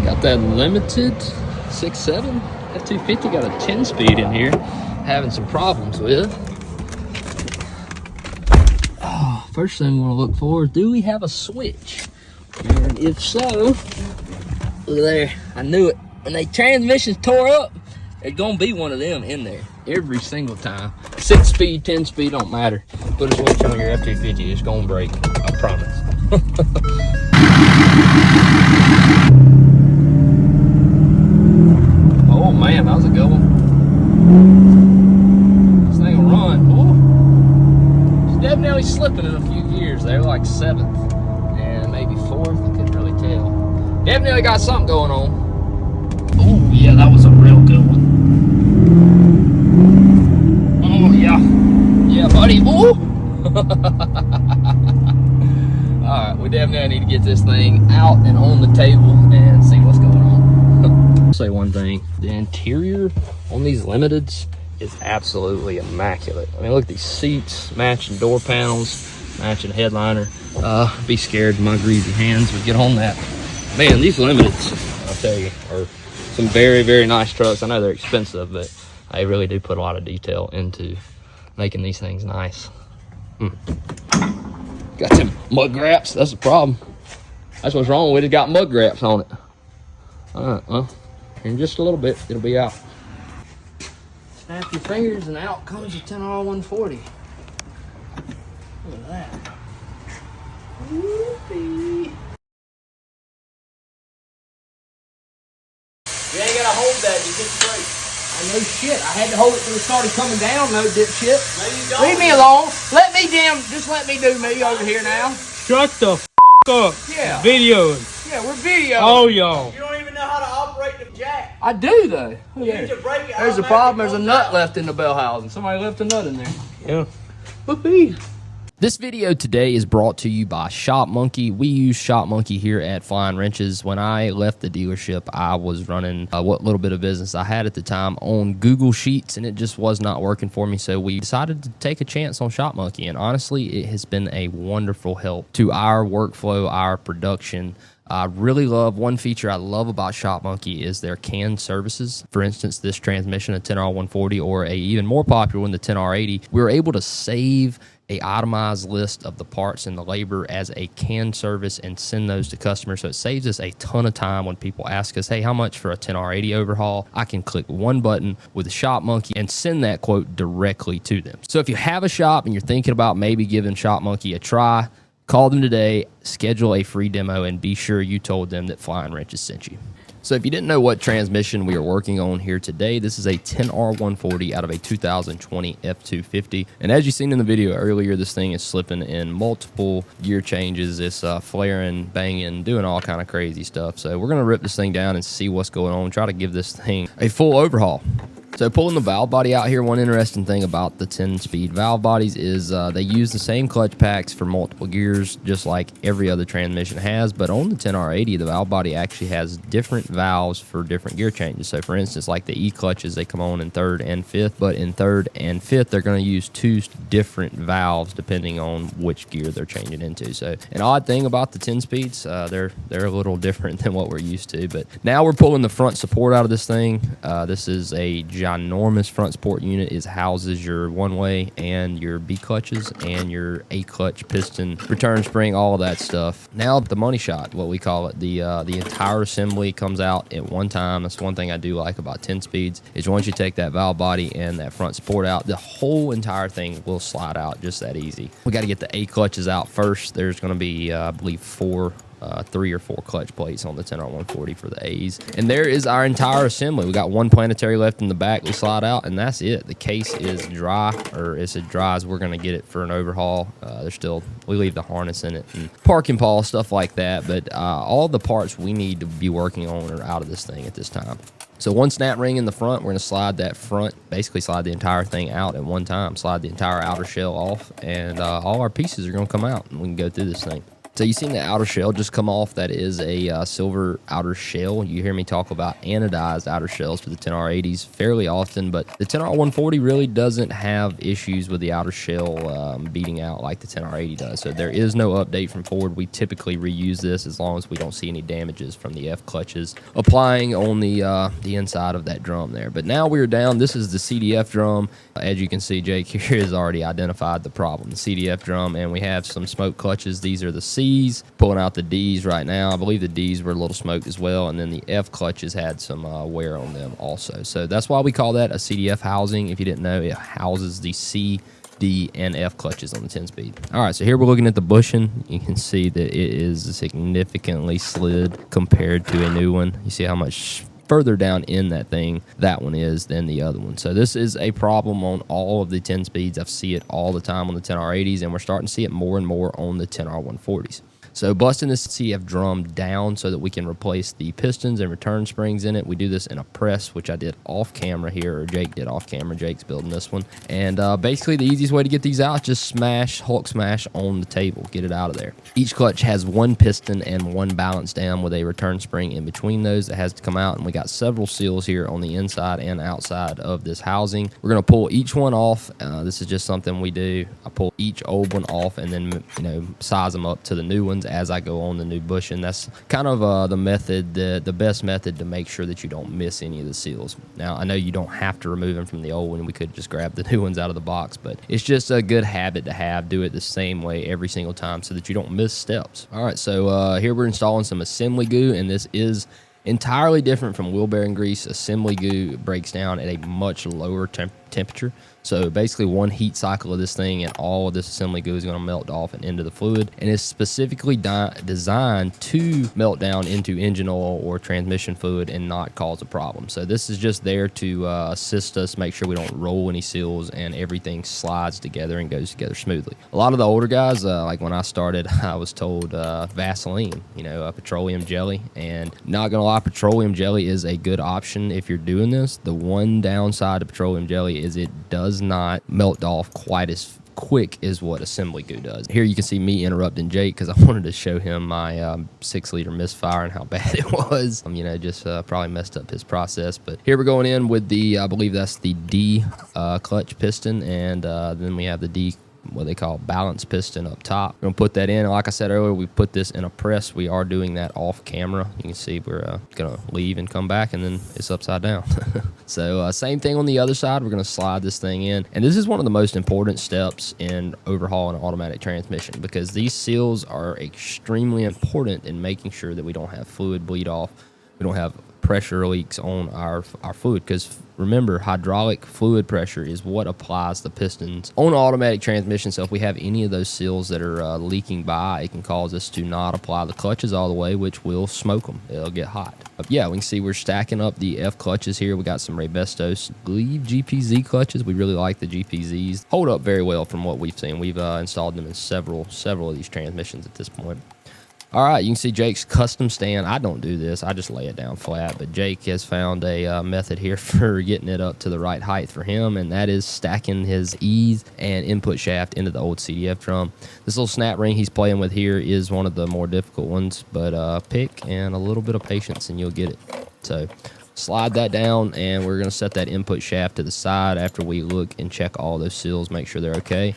Got that limited 6.7 F250, got a 10-speed in here, having some problems with. Oh, first thing we want to look for is, do we have a switch? And if so, look there, I knew it. When the transmission's tore up, there's gonna be one of them in there every single time. 6-speed, 10-speed, don't matter. Put a switch on your F250, it's gonna break, I promise. Oh man, that was a good one. This thing will run. Ooh. It's definitely slipping in a few gears there, like 7th and maybe 4th, I couldn't really tell. Definitely got something going on. Oh yeah, that was a real good one. Oh yeah. Yeah, buddy. Ooh. Alright, we definitely need to get this thing out and on the table and see what's going on. I'll say one thing, the interior on these limiteds is absolutely immaculate. I mean, look at these seats, matching door panels, matching headliner. Be scared my greasy hands would get on that. Man, these limiteds, I'll tell you, are some very, very nice trucks. I know they're expensive, but I really do put a lot of detail into making these things nice. Got them mud graps, that's the problem. That's what's wrong with it, got mud graps on it. Well, in just a little bit, it'll be out. Snap your fingers and out comes a 10R140. Look at that. Whoopee. You ain't gotta hold that, you get straight. I know shit. I had to hold it till it started coming down, no dipshit. Leave me alone. Let me just let me do me over here now. Shut the f up. Yeah. Videoing. Yeah, we're videoing. Oh, y'all. You don't even know how to operate the jack. I do though. You need to break it. There's a problem. There's a nut left in the bell housing. Somebody left a nut in there. Yeah. Whoopee. This video today is brought to you by Shop Monkey. We use Shop Monkey here at Flying Wrenches. When I left the dealership, I was running what little bit of business I had at the time on Google Sheets, and it just was not working for me. So we decided to take a chance on Shop Monkey, and honestly, it has been a wonderful help to our workflow, our production. I really love one feature I love about Shop Monkey is their canned services. For instance, this transmission, a 10R140, or a even more popular one, the 10R80, we were able to save a itemized list of the parts and the labor as a canned service and send those to customers. So it saves us a ton of time when people ask us, hey, how much for a 10R80 overhaul? I can click one button with the Shop Monkey and send that quote directly to them. So if you have a shop and you're thinking about maybe giving Shop Monkey a try, call them today, schedule a free demo, and be sure you told them that Flying Wrenches sent you. So if you didn't know what transmission we are working on here today, this is a 10R140 out of a 2020 F250. And as you seen in the video earlier, this thing is slipping in multiple gear changes. It's flaring, banging, doing all kind of crazy stuff. So we're going to rip this thing down and see what's going on, try to give this thing a full overhaul. So pulling the valve body out here, one interesting thing about the 10-speed valve bodies is they use the same clutch packs for multiple gears, just like every other transmission has. But on the 10R80, the valve body actually has different valves for different gear changes. So for instance, like the E-clutches, they come on in 3rd and 5th. But in 3rd and 5th, they're going to use 2 different valves depending on which gear they're changing into. So an odd thing about the 10-speeds, they're a little different than what we're used to. But now we're pulling the front support out of this thing. This is a ginormous front support unit. It houses your one-way and your B clutches and your A clutch piston return spring, all of that stuff. Now the money shot, what we call it, the entire assembly comes out at one time. That's one thing I do like about 10 speeds is once you take that valve body and that front support out, the whole entire thing will slide out just that easy. We got to get the A clutches out first. There's going to be I believe 3 or 4 clutch plates on the 10R140 for the A's. And there is our entire assembly. We got one planetary left in the back. We slide out, and that's it. The case is dry, or it's as dry as we're going to get it for an overhaul. We leave the harness in it and parking pawl, stuff like that. But all the parts we need to be working on are out of this thing at this time. So one snap ring in the front, we're going to slide that front, basically slide the entire thing out at one time, slide the entire outer shell off, and all our pieces are going to come out, and we can go through this thing. So you seen the outer shell just come off. That is a silver outer shell. You hear me talk about anodized outer shells for the 10R80s fairly often, but the 10R140 really doesn't have issues with the outer shell beating out like the 10R80 does. So there is no update from Ford. We typically reuse this as long as we don't see any damages from the F clutches applying on the inside of that drum there. But now we're down. This is the CDF drum. As you can see, Jake here has already identified the problem, the CDF drum, and we have some smoke clutches. These are the C's, pulling out the D's right now. I believe the D's were a little smoked as well, and then the F clutches had some wear on them also. So that's why we call that a CDF housing. If you didn't know, it houses the C, D, and F clutches on the 10-speed. All right, so here we're looking at the bushing. You can see that it is significantly slid compared to a new one. You see how much further down in that thing that one is than the other one. So this is a problem on all of the 10 speeds. I see it all the time on the 10R80s, and we're starting to see it more and more on the 10R140s. So busting this CF drum down so that we can replace the pistons and return springs in it. We do this in a press, which I did off camera here, or Jake did off camera. Jake's building this one. And basically the easiest way to get these out, just smash, Hulk smash on the table, get it out of there. Each clutch has one piston and one balance dam with a return spring in between those that has to come out. And we got several seals here on the inside and outside of this housing. We're going to pull each one off. This is just something we do. I pull each old one off and then, size them up to the new ones as I go on the new bushing. That's kind of the method, the best method to make sure that you don't miss any of the seals. Now, I know you don't have to remove them from the old one. We could just grab the new ones out of the box, but it's just a good habit to have. Do it the same way every single time so that you don't miss steps. All right, so here we're installing some assembly goo, and this is entirely different from wheel bearing grease. Assembly goo breaks down at a much lower temperature. So basically one heat cycle of this thing and all of this assembly goo is going to melt off and into the fluid, and it's specifically designed to melt down into engine oil or transmission fluid and not cause a problem. So this is just there to assist us make sure we don't roll any seals and everything slides together and goes together smoothly. A lot of the older guys, like when I started, I was told Vaseline, petroleum jelly, and not gonna lie, petroleum jelly is a good option if you're doing this. The one downside of petroleum jelly is it does not melt off quite as quick as what assembly goo does. Here you can see me interrupting Jake because I wanted to show him my 6-liter misfire and how bad it was. Probably messed up his process. But here we're going in with the, I believe that's the D clutch piston, and then we have the D, what they call balance piston up top. We're gonna put that in, and like I said earlier, we put this in a press. We are doing that off camera. You can see we're gonna leave and come back, and then it's upside down. So same thing on the other side. We're gonna slide this thing in, and this is one of the most important steps in overhauling an automatic transmission, because these seals are extremely important in making sure that we don't have fluid bleed off, we don't have pressure leaks on our fluid, because remember, hydraulic fluid pressure is what applies the pistons on automatic transmission. So if we have any of those seals that are leaking by, it can cause us to not apply the clutches all the way, which will smoke them. It'll get hot. But yeah, we can see we're stacking up the F clutches here. We got some Raybestos, I believe, GPZ clutches. We really like the GPZs. Hold up very well from what we've seen. We've installed them in several of these transmissions at this point. All right, you can see Jake's custom stand. I don't do this. I just lay it down flat, but Jake has found a method here for getting it up to the right height for him, and that is stacking his E's and input shaft into the old CDF drum. This little snap ring he's playing with here is one of the more difficult ones, but pick and a little bit of patience and you'll get it. So slide that down, and we're going to set that input shaft to the side after we look and check all those seals, make sure they're okay.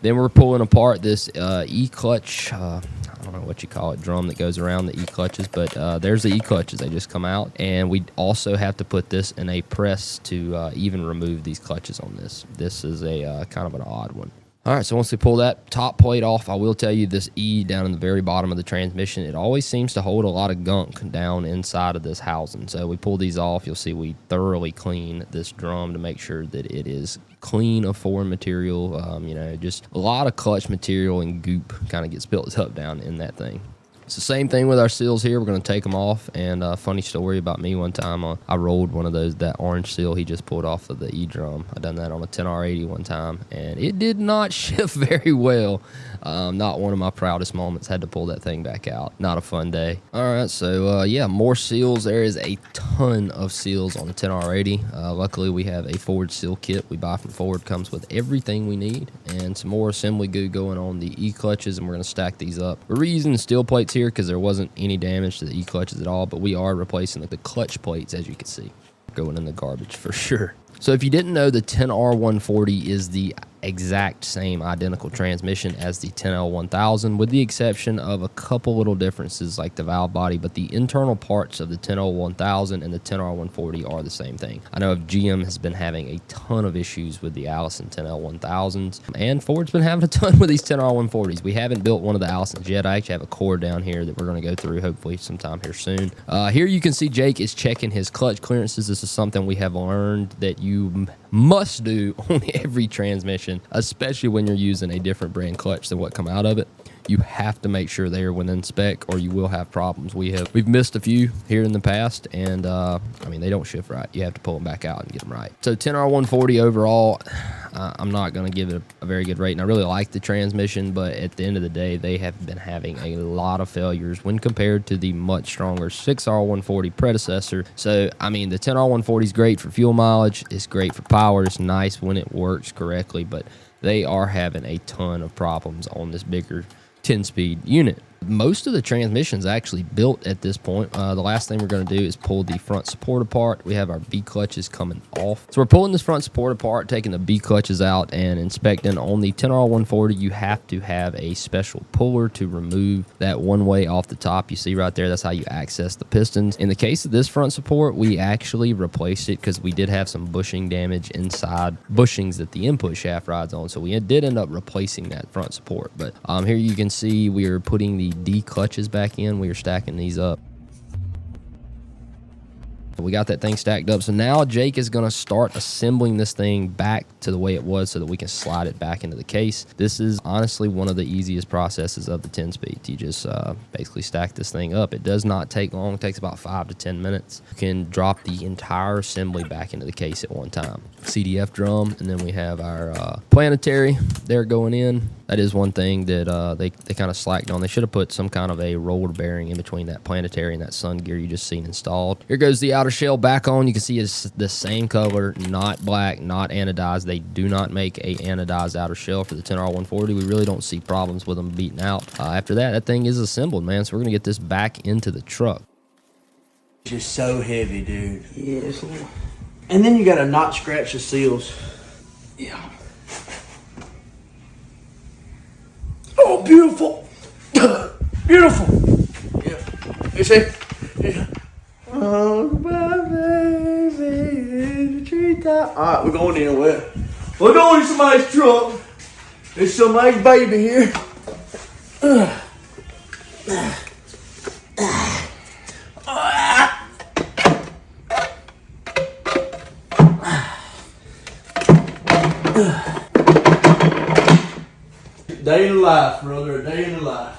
Then we're pulling apart this E-clutch, I don't know what you call it, drum that goes around the E-clutches, but there's the E-clutches. They just come out, and we also have to put this in a press to even remove these clutches on this. This is a kind of an odd one. All right, so once we pull that top plate off, I will tell you this E down in the very bottom of the transmission, it always seems to hold a lot of gunk down inside of this housing. So we pull these off. You'll see we thoroughly clean this drum to make sure that it is clean of foreign material. Just a lot of clutch material and goop kind of gets built up down in that thing. It's the same thing with our seals here. We're going to take them off. And funny story about me, one time I rolled one of that orange seal he just pulled off of the E-drum. I done that on a 10R80 one time, and it did not shift very well. Not one of my proudest moments. Had to pull that thing back out. Not a fun day. All right, so yeah, more seals. There is a ton of seals on the 10R80. Luckily, we have a Ford seal kit we buy from Ford. Comes with everything we need, and some more assembly goo going on the E-clutches, and we're going to stack these up. We're reusing the steel plates here because there wasn't any damage to the E-clutches at all, but we are replacing the clutch plates, as you can see. Going in the garbage for sure. So if you didn't know, the 10R140 is the exact same identical transmission as the 10L1000, with the exception of a couple little differences like the valve body, but the internal parts of the 10L1000 and the 10R140 are the same thing. I know GM has been having a ton of issues with the Allison 10L1000s, and Ford's been having a ton with these 10R140s. We haven't built one of the Allisons yet. I actually have a core down here that we're going to go through hopefully sometime here soon. Here you can see Jake is checking his clutch clearances. This is something we have learned that you must do on every transmission, especially when you're using a different brand clutch than what come out of it. You have to make sure they are within spec, or you will have problems. We've missed a few here in the past, and I mean, they don't shift right. You have to pull them back out and get them right. So 10R140 overall, I'm not going to give it a very good rate, and I really like the transmission, but at the end of the day, they have been having a lot of failures when compared to the much stronger 6R140 predecessor. So I mean, the 10R140 is great for fuel mileage. It's great for power. It's nice when it works correctly, but they are having a ton of problems on this bigger 10-speed unit. Most of the transmission's actually built at this point. The last thing we're going to do is pull the front support apart. We have our B clutches coming off. So we're pulling this front support apart, taking the B clutches out, and inspecting. On the 10R140, you have to have a special puller to remove that one way off the top. You see right there, that's how you access the pistons. In the case of this front support, we actually replaced it because we did have some bushing damage inside bushings that the input shaft rides on. So we did end up replacing that front support. But here you can see we are putting the D clutches back in. We are stacking these up. We got that thing stacked up. So now Jake is going to start assembling this thing back to the way it was so that we can slide it back into the case. This is honestly one of the easiest processes of the 10-speed. You just basically stack this thing up. It does not take long. It takes about 5 to 10 minutes. You can drop the entire assembly back into the case at one time. CDF drum, and then we have our planetary there going in. That is one thing that they kind of slacked on. They should have put some kind of a roller bearing in between that planetary and that sun gear you just seen installed. Here goes the outer shell back on. You can see it's the same color, not black, not anodized. They do not make a anodized outer shell for the 10R140. We really don't see problems with them beating out. After that thing is assembled, man. So we're going to get this back into the truck. It's just so heavy, dude. Yes. And then you got to not scratch the seals. Yeah. Oh, beautiful. Beautiful. Yeah. You see? Yeah. Oh, my baby, the treetop. All right, we're going anywhere. We're going to somebody's truck. There's somebody's baby here. Day in the life, brother. A day in the life.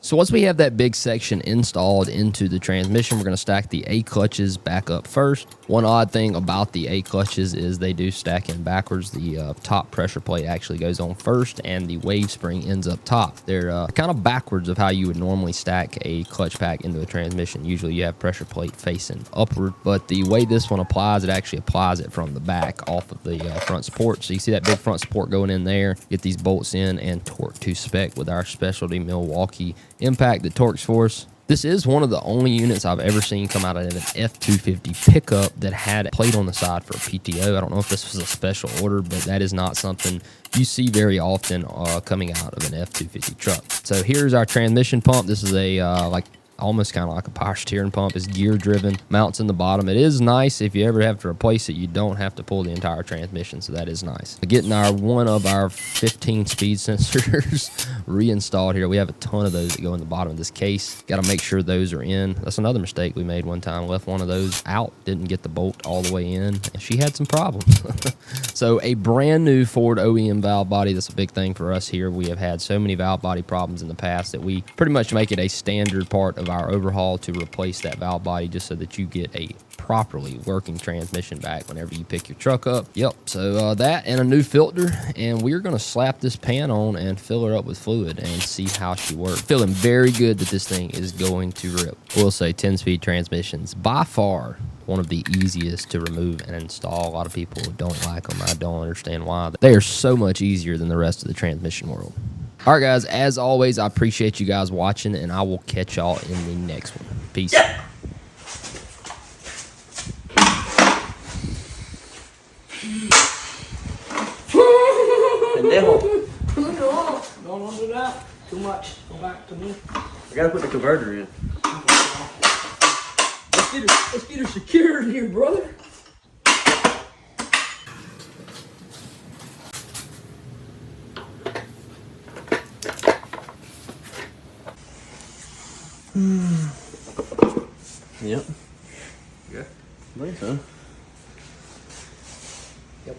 So once we have that big section installed into the transmission, we're going to stack the A clutches back up first. One odd thing about the A clutches is they do stack in backwards. The top pressure plate actually goes on first, and the wave spring ends up top. They're kind of backwards of how you would normally stack a clutch pack into a transmission. Usually you have pressure plate facing upward, but the way this one applies, it actually applies it from the back off of the front support. So you see that big front support going in there. Get these bolts in and torque to spec with our specialty Milwaukee impact that torques for us. This is one of the only units I've ever seen come out of an F250 pickup that had a plate on the side for a PTO. I don't know if this was a special order, but that is not something you see very often coming out of an F250 truck. So here's our transmission pump. This is a like almost kind of like a power steering pump. It's gear driven, mounts in the bottom. It is nice if you ever have to replace it, you don't have to pull the entire transmission, so that is nice. Getting one of our 15 speed sensors reinstalled here. We have a ton of those that go in the bottom of this case. Got to make sure those are in. That's another mistake we made one time. Left one of those out, didn't get the bolt all the way in, and she had some problems. So a brand new Ford OEM valve body, that's a big thing for us here. We have had so many valve body problems in the past that we pretty much make it a standard part of our overhaul to replace that valve body, just so that you get a properly working transmission back whenever you pick your truck up. Yep, so that and a new filter, and we're gonna slap this pan on and fill her up with fluid and see how she works. Feeling very good that this thing is going to rip. We'll say 10-speed transmissions, by far one of the easiest to remove and install. A lot of people don't like them. I don't understand why. They are so much easier than the rest of the transmission world. All right, guys, as always, I appreciate you guys watching, and I will catch y'all in the next one. Peace. Yeah. Pendejo. Don't do that. Too much. Go back to me. I gotta put the converter in. Let's get her secured here, brother. Yep. Yeah. I think so. Yep.